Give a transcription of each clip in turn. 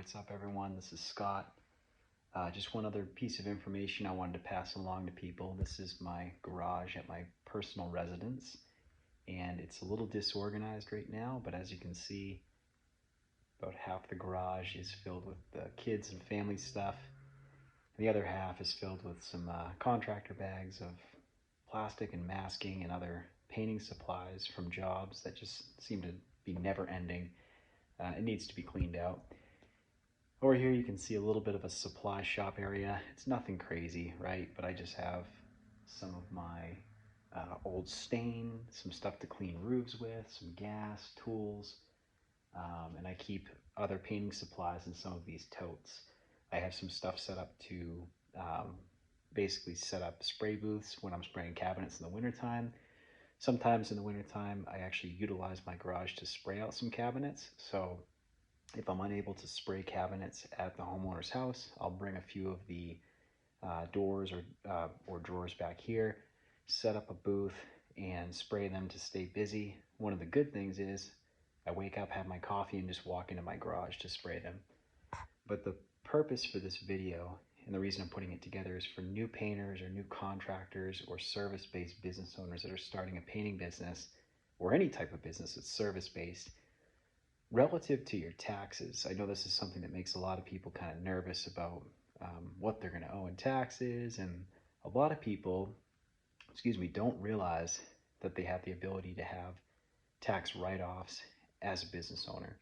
what's up everyone? This is Scott. Just one other piece of information I wanted to pass along to people. This is my garage at my personal residence, and it's a little disorganized right now, but as you can see, about half the garage is filled with kids and family stuff. The other half is filled with some contractor bags of plastic and masking and other painting supplies from jobs that just seem to be never ending. It needs to be cleaned out. Over here you can see a little bit of a supply shop area. It's nothing crazy, right? But I just have some of my old stain, some stuff to clean roofs with, some gas, tools, and I keep other painting supplies in some of these totes. I have some stuff set up to basically set up spray booths when I'm spraying cabinets in the wintertime. Sometimes in the wintertime, I actually utilize my garage to spray out some cabinets. So if I'm unable to spray cabinets at the homeowner's house, I'll bring a few of the doors or drawers back here, set up a booth, and spray them to stay busy. One of the good things is I wake up, have my coffee, and just walk into my garage to spray them. But the purpose for this video, and the reason I'm putting it together, is for new painters or new contractors or service-based business owners that are starting a painting business or any type of business that's service-based. Relative to your taxes, I know this is something that makes a lot of people kind of nervous about what they're going to owe in taxes, and a lot of people, don't realize that they have the ability to have tax write-offs as a business owner.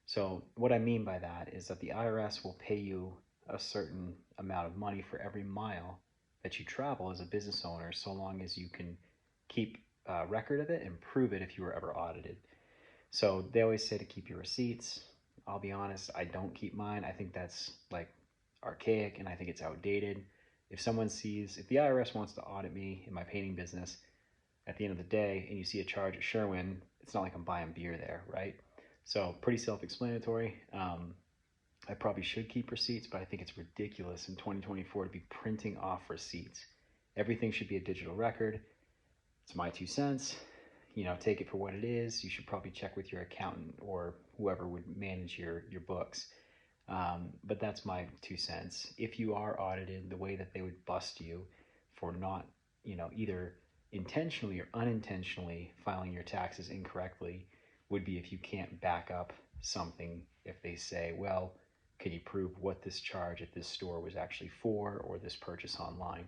So what I mean by that is that the IRS will pay you a certain amount of money for every mile that you travel as a business owner, so long as you can keep record of it and prove it if you were ever audited. So they always say to keep your receipts. I'll be honest, I don't keep mine. I think that's like archaic and I think it's outdated. If the IRS wants to audit me in my painting business at the end of the day and you see a charge at Sherwin, it's not like I'm buying beer there, right? So pretty self-explanatory. I probably should keep receipts, but I think it's ridiculous in 2024 to be printing off receipts. Everything should be a digital record. It's my 2 cents. Take it for what it is. You should probably check with your accountant or whoever would manage your books. But that's my 2 cents. If you are audited, the way that they would bust you for not, either intentionally or unintentionally filing your taxes incorrectly would be if you can't back up something. If they say, well, can you prove what this charge at this store was actually for, or this purchase online?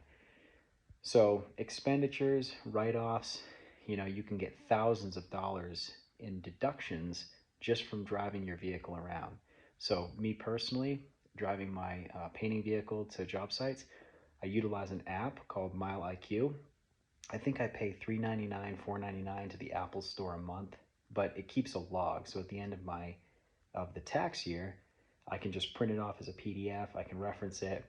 So expenditures, write-offs, you can get thousands of dollars in deductions just from driving your vehicle around. So me personally, driving my painting vehicle to job sites, I utilize an app called Mile IQ. I think I pay $3.99, $4.99 to the Apple Store a month, but it keeps a log. So at the end of the tax year, I can just print it off as a PDF. I can reference it.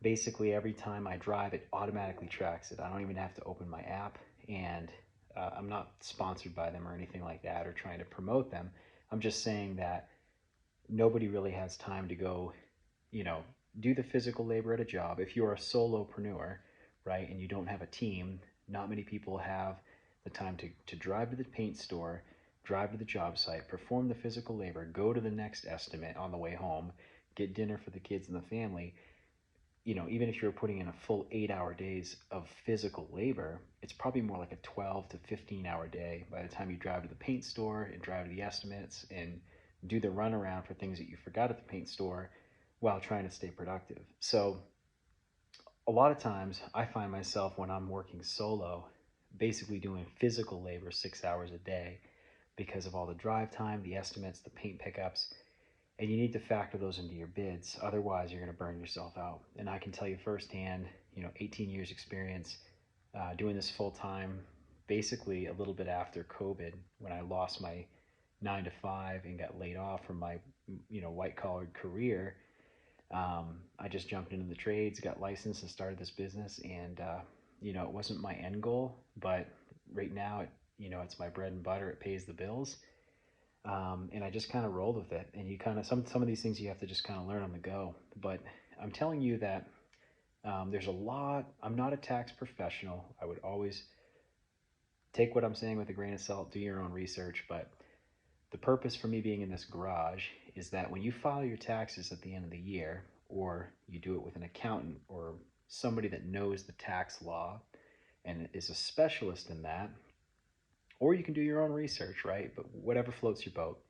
Basically, every time I drive, it automatically tracks it. I don't even have to open my app, and I'm not sponsored by them or anything like that or trying to promote them. I'm just saying that nobody really has time to go, do the physical labor at a job. If you're a solopreneur, right, and you don't have a team, not many people have the time to drive to the paint store, drive to the job site, perform the physical labor, go to the next estimate on the way home, get dinner for the kids and the family. Even if you're putting in a full 8-hour days of physical labor, it's probably more like a 12 to 15-hour day by the time you drive to the paint store and drive to the estimates and do the runaround for things that you forgot at the paint store while trying to stay productive. So a lot of times I find myself, when I'm working solo, basically doing physical labor 6 hours a day because of all the drive time, the estimates, the paint pickups. And you need to factor those into your bids. Otherwise, you're going to burn yourself out. And I can tell you firsthand, 18 years experience doing this full time, basically a little bit after COVID, when I lost my 9 to 5 and got laid off from my, white collar career. I just jumped into the trades, got licensed, and started this business. And, it wasn't my end goal, but right now, it's my bread and butter. It pays the bills. And I just kind of rolled with it. And you kind of, some of these things you have to just kind of learn on the go. But I'm telling you that there's a lot. I'm not a tax professional. I would always take what I'm saying with a grain of salt, do your own research. But the purpose for me being in this garage is that when you file your taxes at the end of the year, or you do it with an accountant or somebody that knows the tax law and is a specialist in that, or you can do your own research, right? But whatever floats your boat.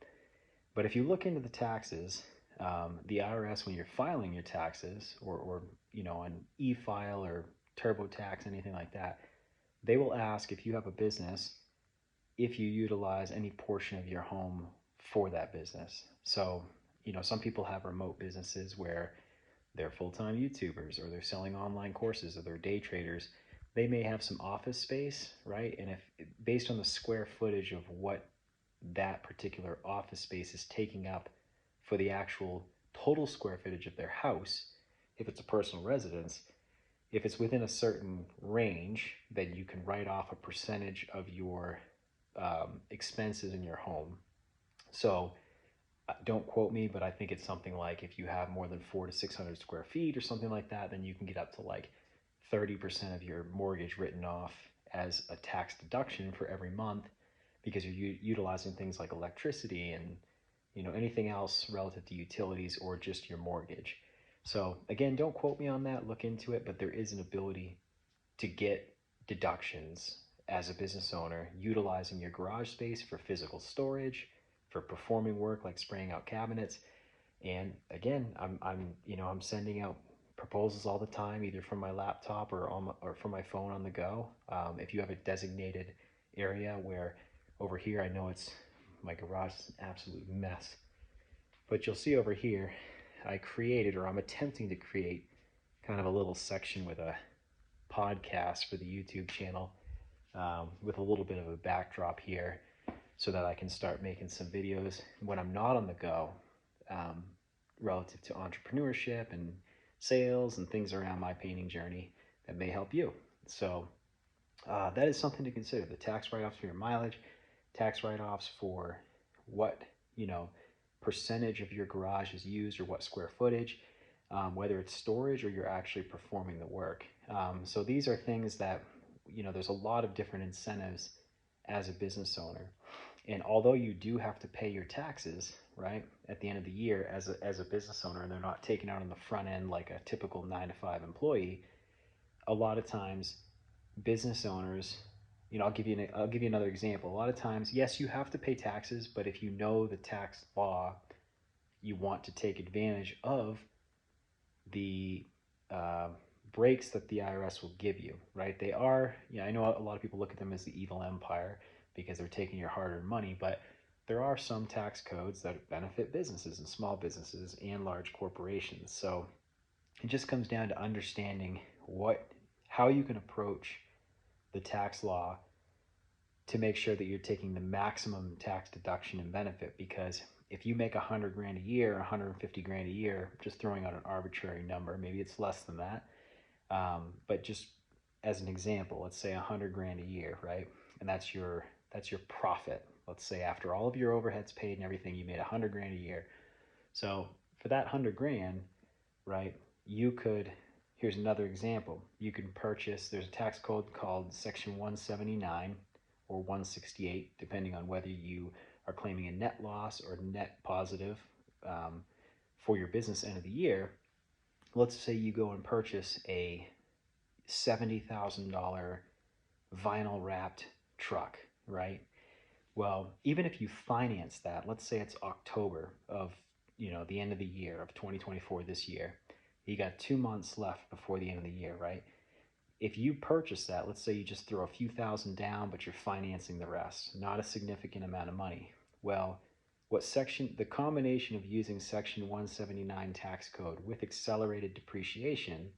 But if you look into the taxes, the IRS, when you're filing your taxes, or an e-file or TurboTax, anything like that, they will ask if you have a business, if you utilize any portion of your home for that business. So, some people have remote businesses where they're full-time YouTubers, or they're selling online courses, or they're day traders. They may have some office space, right? And if based on the square footage of what that particular office space is taking up for the actual total square footage of their house, if it's a personal residence, if it's within a certain range, then you can write off a percentage of your expenses in your home. So don't quote me, but I think it's something like if you have more than 400 to 600 square feet or something like that, then you can get up to like 30% of your mortgage written off as a tax deduction for every month, because you're utilizing things like electricity and anything else relative to utilities or just your mortgage. So again, don't quote me on that, look into it, but there is an ability to get deductions as a business owner utilizing your garage space for physical storage, for performing work like spraying out cabinets. And again, I'm sending out proposals all the time, either from my laptop or from my phone on the go. If you have a designated area where, over here, I know my garage is an absolute mess, but you'll see over here, I'm attempting to create kind of a little section with a podcast for the YouTube channel, with a little bit of a backdrop here, so that I can start making some videos when I'm not on the go, relative to entrepreneurship and sales and things around my painting journey that may help you. So that is something to consider. The tax write-offs for your mileage, tax write-offs for what percentage of your garage is used, or what square footage, whether it's storage or you're actually performing the work. So these are things that, there's a lot of different incentives as a business owner. And although you do have to pay your taxes, right, at the end of the year as a business owner, and they're not taken out on the front end like a typical 9-to-5 employee, a lot of times business owners, I'll give you another example. A lot of times, yes, you have to pay taxes, but if you know the tax law, you want to take advantage of the breaks that the IRS will give you, right? They are, I know a lot of people look at them as the evil empire because they're taking your hard-earned money, but there are some tax codes that benefit businesses and small businesses and large corporations. So it just comes down to understanding how you can approach the tax law to make sure that you're taking the maximum tax deduction and benefit. Because if you make 100 grand a year, 150 grand a year, just throwing out an arbitrary number, maybe it's less than that, but just as an example, let's say 100 grand a year, right? And that's your profit. Let's say after all of your overheads paid and everything, you made 100 grand a year. So for that 100 grand, right, here's another example. You can purchase, there's a tax code called Section 179 or 168, depending on whether you are claiming a net loss or net positive, for your business end of the year. Let's say you go and purchase a $70,000 vinyl wrapped truck, right? Well, even if you finance that, let's say it's October of, the end of the year of 2024, this year, you got 2 months left before the end of the year, right? If you purchase that, let's say you just throw a few thousand down, but you're financing the rest, not a significant amount of money. Well, the combination of using Section 179 tax code with accelerated depreciation,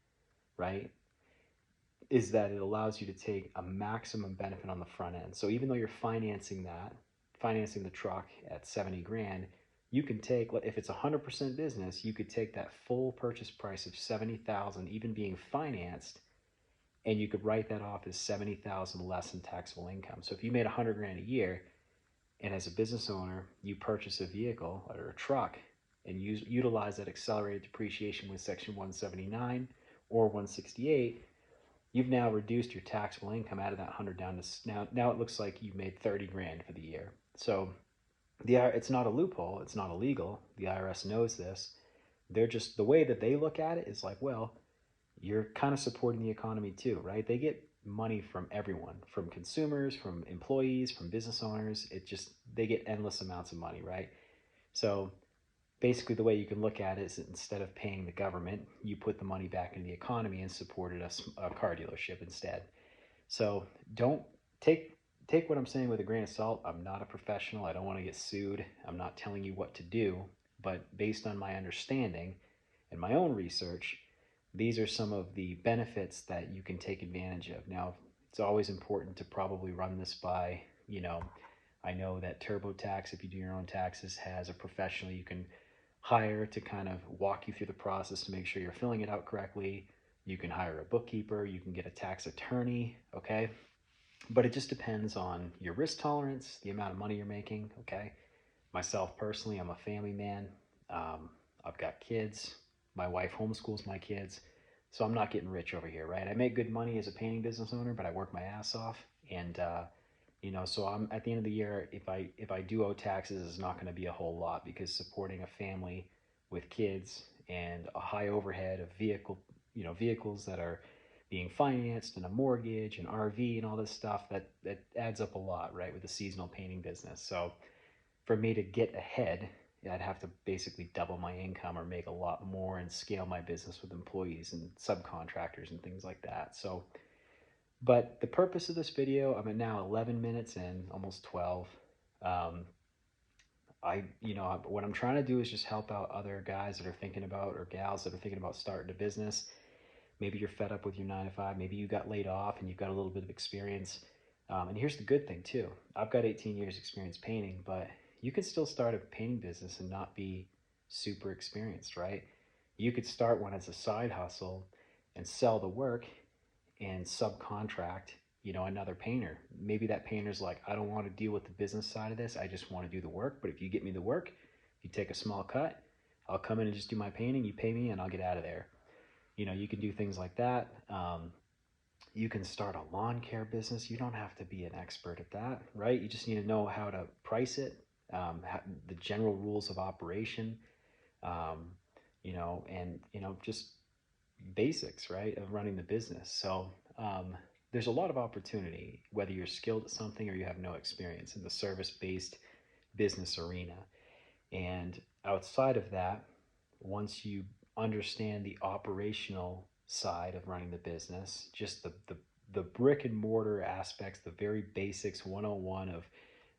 right, is that it allows you to take a maximum benefit on the front end. So even though you're financing the truck at 70 grand, you can take, if it's 100% business, you could take that full purchase price of 70,000, even being financed, and you could write that off as 70,000 less in taxable income. So if you made 100 grand a year, and as a business owner, you purchase a vehicle or a truck and utilize that accelerated depreciation with Section 179 or 168, you've now reduced your taxable income out of that 100 down to, now it looks like you made 30 grand for the year. So It's not a loophole. It's not illegal. The IRS knows this. They're just, the way that they look at it is like, well, you're kind of supporting the economy too, right? They get money from everyone, from consumers, from employees, from business owners. It just, they get endless amounts of money, right? So basically, the way you can look at it is that instead of paying the government, you put the money back in the economy and supported a car dealership instead. So don't take take what I'm saying with a grain of salt. I'm not a professional. I don't want to get sued. I'm not telling you what to do, but based on my understanding and my own research, these are some of the benefits that you can take advantage of. Now, it's always important to probably run this by, I know that TurboTax, if you do your own taxes, has a professional you can hire to kind of walk you through the process to make sure you're filling it out correctly. You can hire a bookkeeper, you can get a tax attorney, okay? But it just depends on your risk tolerance, the amount of money you're making, okay? Myself personally, I'm a family man. Um, I've got kids. My wife homeschools my kids. So I'm not getting rich over here, right? I make good money as a painting business owner, but I work my ass off. And, so I'm at the end of the year, if I do owe taxes, it's not going to be a whole lot because supporting a family with kids and a high overhead of vehicles that are being financed and a mortgage and RV and all this stuff that adds up a lot, right? With the seasonal painting business. So for me to get ahead, I'd have to basically double my income or make a lot more and scale my business with employees and subcontractors and things like that. So, but the purpose of this video, I'm at now 11 minutes in, almost 12. Um, what I'm trying to do is just help out other guys that are thinking about, or gals that are thinking about starting a business. Maybe you're fed up with your 9 to 5. Maybe you got laid off and you've got a little bit of experience. And here's the good thing too. I've got 18 years experience painting, but you could still start a painting business and not be super experienced, right? You could start one as a side hustle and sell the work and subcontract, another painter. Maybe that painter's like, I don't want to deal with the business side of this. I just want to do the work. But if you get me the work, you take a small cut, I'll come in and just do my painting. You pay me and I'll get out of there. You can do things like that. You can start a lawn care business. You don't have to be an expert at that, right? You just need to know how to price it, the general rules of operation, um, just basics, right, of running the business. So there's a lot of opportunity, whether you're skilled at something or you have no experience in the service-based business arena. And outside of that, once you understand the operational side of running the business, just the brick and mortar aspects, the very basics 101 of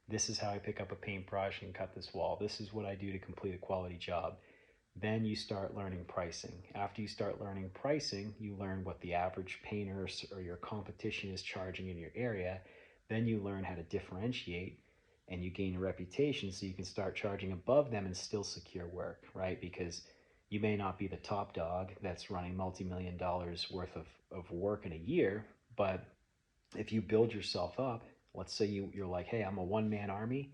this is how I pick up a paintbrush and cut this wall. This is what I do to complete a quality job. Then you start learning pricing. After you start learning pricing, you learn what the average painter or your competition is charging in your area. Then you learn how to differentiate and you gain a reputation so you can start charging above them and still secure work, right? Because you may not be the top dog that's running multi-million dollars worth of work in a year, but if you build yourself up, let's say you're like, hey, I'm a one-man army,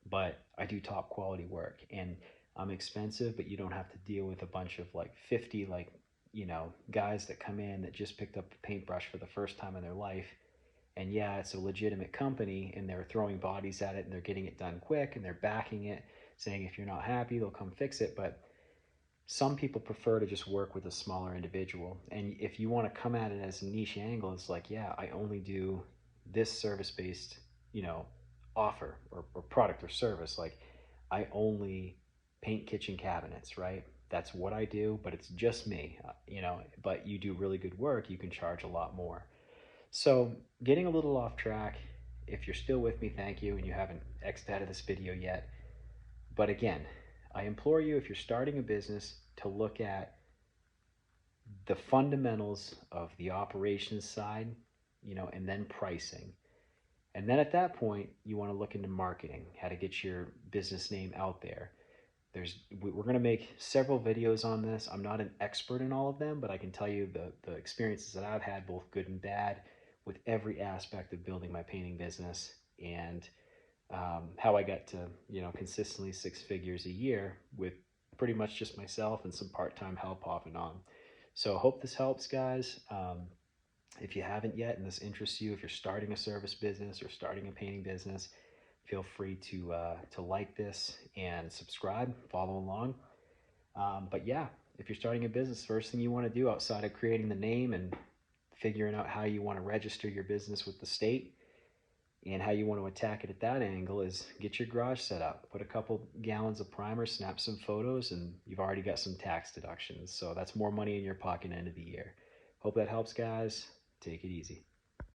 but I do top quality work and I'm expensive, but you don't have to deal with a bunch of like 50 guys that come in that just picked up a paintbrush for the first time in their life. And yeah, it's a legitimate company and they're throwing bodies at it and they're getting it done quick and they're backing it, saying if you're not happy, they'll come fix it. But some people prefer to just work with a smaller individual. And if you want to come at it as a niche angle, it's like, yeah, I only do this service-based, offer or product or service. Like I only paint kitchen cabinets, right? That's what I do, but it's just me, but you do really good work, you can charge a lot more. So getting a little off track, if you're still with me, thank you, and you haven't X'd out of this video yet. But again, I implore you, if you're starting a business, to look at the fundamentals of the operations side, and then pricing. And then at that point, you want to look into marketing, how to get your business name out there. We're going to make several videos on this. I'm not an expert in all of them, but I can tell you the experiences that I've had, both good and bad, with every aspect of building my painting business and how I got to, consistently 6 figures a year with pretty much just myself and some part-time help off and on. So hope this helps, guys. If you haven't yet and this interests you, if you're starting a service business or starting a painting business, Feel free to like this and subscribe, follow along. But yeah, if you're starting a business, first thing you want to do outside of creating the name and figuring out how you want to register your business with the state and how you want to attack it at that angle is get your garage set up. Put a couple gallons of primer, snap some photos, and you've already got some tax deductions. So that's more money in your pocket end of the year. Hope that helps, guys. Take it easy.